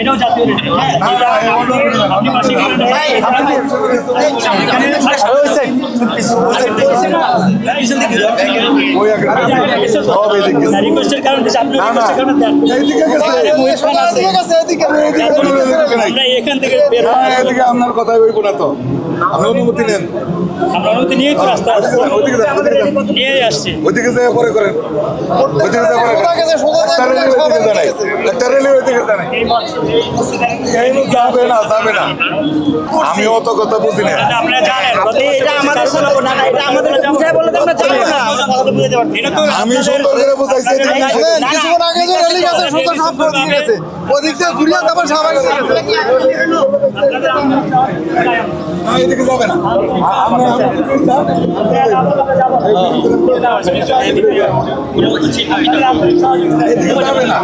এটাও জাতীয় রেলি। আপনি পাশে গেলেন। রিকোয়েস্টের কারণ আপনি রিকোয়েস্টের কারণে দেন। আমরা এখান থেকে বের আপনার কথাই হইব না তো, আপনি অনুমতি নেন। আমরা অনুমতি নিয়েই তো রাস্তা নিয়ে আসছি। ওইদিকে যায় পরে করেন, ওইদিকে যায় পরে একটা রেলি ওইদিকে জানাই যাবে না, যাবে না। আমি অত কথা বুঝি না। আপনারা জানেন এটা আমাদের এটা আমাদের বুঝায় বলে আমরা জানি না। আমি সুন্দর করে বুঝাইছি। কিছুক্ষণ আগে যে রেলি গেছে সোজা সব ওদিকে গেছে, ওদিক থেকে ঘুরিয়ে তারপর সবাই এদিকে যাবে না। এদিকে যাবে না।